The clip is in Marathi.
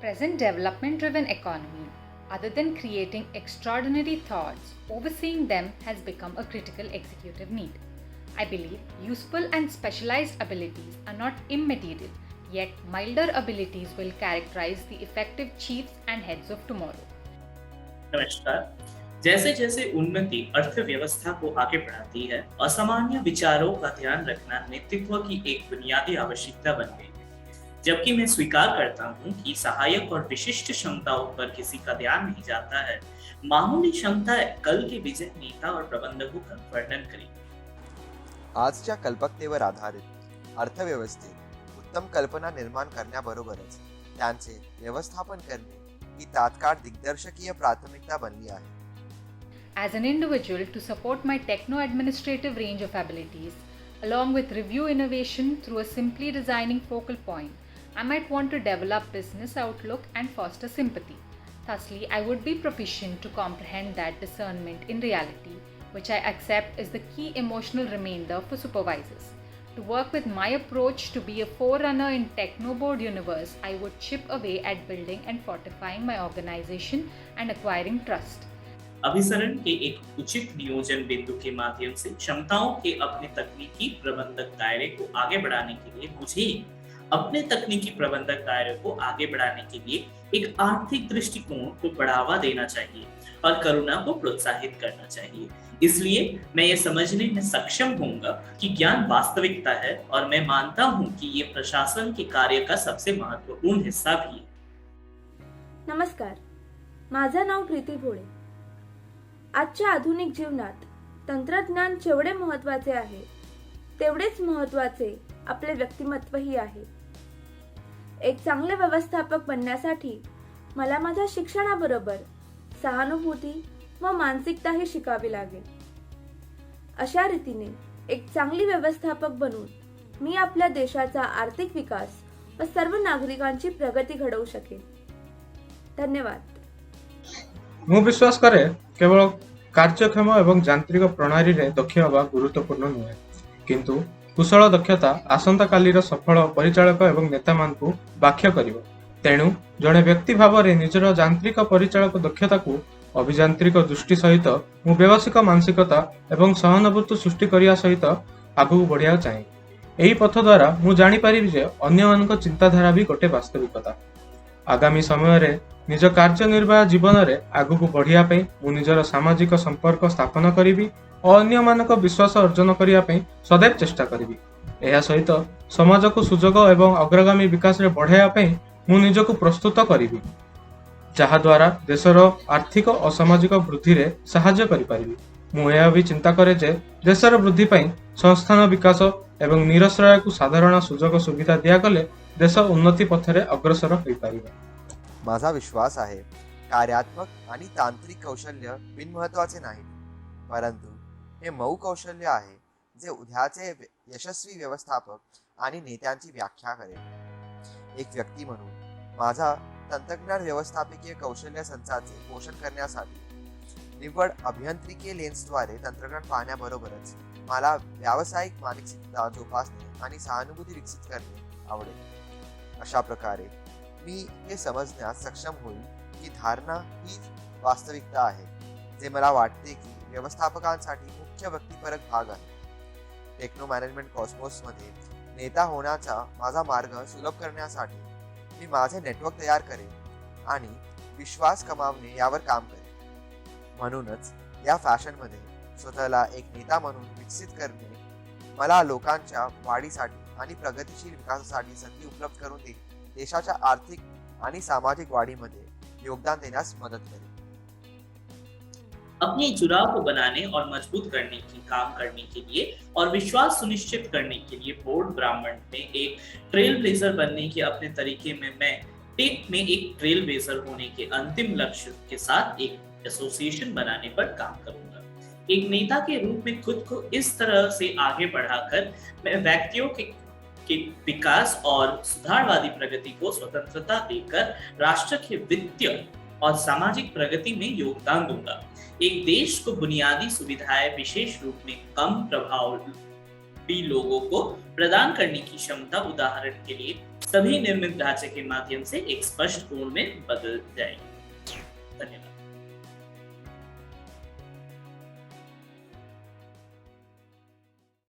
present development driven economy, other than creating extraordinary thoughts, overseeing them has become a critical executive need. I believe useful and specialized abilities are not immaterial, yet milder abilities will characterize the effective chiefs and heads of tomorrow. नमस्कार। जैसे जैसे उन्नति अर्थव्यवस्था को आगे बढ़ाती है, असामान्य विचारों का ध्यान रखना नेतृत्व की एक बुनियादी आवश्यकता बन गई है। जबकि मैं स्वीकार करता हूँ कि सहायक और विशिष्ट क्षमताओं पर किसी का ध्यान नहीं जाता है, मामूली क्षमताएं कल के विजय नेता और प्रबंधकों का वर्णन करें। आजच्या कल्पकतेवर आधारित अर्थव्यवस्थेत उत्तम कल्पना निर्माण करण्याबरोबरच त्यांचे व्यवस्थापन करणे ही तात्काळ दिग्दर्शकीय प्राथमिकता बनली आहे. As an individual, to support my techno administrative range of abilities, along with review innovation through a simply designing focal point, I might want to develop business outlook and foster sympathy. Thusly, I would be proficient to comprehend that discernment in reality, which I accept is the key emotional remainder for supervisors. To work with my approach to be a forerunner in technoboard universe, I would chip away at building and fortifying my organization and acquiring trust. अभिसरण के एक उचित नियोजन बिंदु के माध्यम से क्षमताओं के अपने तकनीकी प्रबंधक दायरे को आगे बढ़ाने के लिए मुझे अपने तकनीकी प्रबंधक दायरे को आगे बढ़ाने के लिए एक आर्थिक दृष्टिकोण को बढ़ावा देना चाहिए और करुणा को प्रोत्साहित करना चाहिए। इसलिए मैं ये समझने में सक्षम होऊंगा कि ज्ञान वास्तविकता है और मैं मानता हूँ कि ये प्रशासन के कार्य का सबसे महत्वपूर्ण हिस्सा भी है। नमस्कार, माझं नाव प्रीती भोळे. आजच्या आधुनिक जीवनात तंत्रज्ञान जेवढे महत्त्वाचे आहे तेवढेच महत्त्वाचे आपले व्यक्तिमत्वही आहे. एक चांगले व्यवस्थापक बनण्यासाठी मला माझ्या शिक्षणाबरोबर सहानुभूती व मानसिकताही शिकावी लागेल. अशा रीतीने एक चांगली व्यवस्थापक बनून मी आपल्या देशाचा आर्थिक विकास व सर्व नागरिकांची प्रगती घडवू शकेन. धन्यवाद. ମୁଁ ବିଶ୍ୱାସ କରେ କେବଳ କାର୍ଯ୍ୟକ୍ଷମ ଏବଂ ଯାନ୍ତ୍ରିକ ପ୍ରଣାଳୀରେ ଦକ୍ଷ ହେବା ଗୁରୁତ୍ୱପୂର୍ଣ୍ଣ ନୁହେଁ, କିନ୍ତୁ କୁଶଳ ଦକ୍ଷତା ଆସନ୍ତାକାଲିର ସଫଳ ପରିଚାଳକ ଏବଂ ନେତାମାନଙ୍କୁ ବାଖ୍ୟ କରିବ। ତେଣୁ ଜଣେ ବ୍ୟକ୍ତି ଭାବରେ ନିଜର ଯାନ୍ତ୍ରିକ ପରିଚାଳକ ଦକ୍ଷତାକୁ ଅଭିଯାନ୍ତ୍ରିକ ଦୃଷ୍ଟି ସହିତ ମୁଁ ବ୍ୟବସାୟିକ ମାନସିକତା ଏବଂ ସହାନୁଭୂତି ସୃଷ୍ଟି କରିବା ସହିତ ଆଗକୁ ବଢ଼ିବାକୁ ଚାହେଁ। ଏହି ପଥ ଦ୍ୱାରା ମୁଁ ଜାଣିପାରିବି ଯେ ଅନ୍ୟମାନଙ୍କ ଚିନ୍ତାଧାରା ବି ଗୋଟେ ବାସ୍ତବିକତା। ଆଗାମୀ ସମୟରେ ନିଜ କାର୍ଯ୍ୟନିର୍ବାହ ଜୀବନରେ ଆଗକୁ ବଢ଼ିବା ପାଇଁ ମୁଁ ନିଜର ସାମାଜିକ ସମ୍ପର୍କ ସ୍ଥାପନ କରିବି ଓ ଅନ୍ୟମାନଙ୍କ ବିଶ୍ୱାସ ଅର୍ଜନ କରିବା ପାଇଁ ସदैव ଚେଷ୍ଟା କରିବି। ଏହା ସହିତ ସମାଜକୁ ସୁଯୋଗ ଏବଂ ଅଗ୍ରଗାମୀ ବିକାଶରେ ବଢ଼ାଇବା ପାଇଁ ମୁଁ ନିଜକୁ ପ୍ରସ୍ତୁତ କରିବି, ଯାହାଦ୍ୱାରା ଦେଶର ଆର୍ଥିକ ଓ ସାମାଜିକ ବୃଦ୍ଧିରେ ସାହାଯ୍ୟ କରିପାରିବି। ମୁଁ ଏହା ବି ଚିନ୍ତା କରେ ଯେ ଦେଶର ବୃଦ୍ଧି ପାଇଁ ସଂସ୍ଥାନ ବିକାଶ ଏବଂ ନିରଶ୍ରୟକୁ ସାଧାରଣ ସୁଯୋଗ ସୁବିଧା ଦିଆଗଲେ ଦେଶ ଉନ୍ନତି ପଥରେ ଅଗ୍ରସର ହୋଇପାରିବ। माझा विश्वास आहे कार्यात्मक आणि तांत्रिक कौशल्य बिनमहत्वाचे नाही, परंतु हे मऊ कौशल्य आहे जे उद्याचे यशस्वी व्यवस्थापक आणि नेत्यांची व्याख्या करेल। एक व्यक्ती म्हणून माझा तंत्रज्ञान व्यवस्थापकीय कौशल्य संचाचे पोषण करण्यासाठी निव्वळ अभियांत्रिकी लेन्सद्वारे तंत्रज्ञान पाहण्याबरोबरच मला व्यावसायिक मानसिकता जोपासणे आणि सहानुभूती विकसित करणे आवडेल। अशा प्रकारे मी हे समजण्यास सक्षम होईल की धारणा ही वास्तविकता आहे, जे मला वाटते की व्यवस्थापकांसाठी मुख्य व्यक्तिपरक भाग आहे। टेक्नो मॅनेजमेंट कॉस्मोसमध्ये नेता होण्याचा माझा मार्ग सुलभ करण्यासाठी मी माझे नेटवर्क तयार करेन आणि विश्वास कमावणे यावर काम करेन। म्हणूनच या फॅशनमध्ये स्वतःला एक नेता म्हणून विकसित करणे मला लोकांच्या वाढीसाठी आणि प्रगतिशील विकासासाठी संधी उपलब्ध करून देशाच्या आर्थिक आणि सामाजिक वाढीमध्ये योगदान देण्यास मदत करेल। अपने जुड़ाव को बनाने और मजबूत करने की काम करने के लिए और विश्वास सुनिश्चित करने के लिए बोर्ड ब्राह्मण में एक ट्रेल ब्लेजर बनने के अपने तरीके में मैं टेक में एक ट्रेल ब्लेजर होने के अंतिम लक्ष्य के साथ एक एसोसिएशन बनाने पर काम करूंगा। एक नेता के रूप में खुद को इस तरह से आगे बढ़ाकर मैं व्यक्तियों के विकास और सुधारवादी प्रगति को स्वतंत्रता देकर राष्ट्र के वित्तीय और सामाजिक प्रगति में योगदान दूंगा। एक देश को बुनियादी सुविधाएं विशेष रूप में कम प्रभाव भी लोगों को प्रदान करने की क्षमता उदाहरण के लिए सभी निर्मित ढांचे के माध्यम से एक स्पष्ट कोण में बदल जाएगी। धन्यवाद।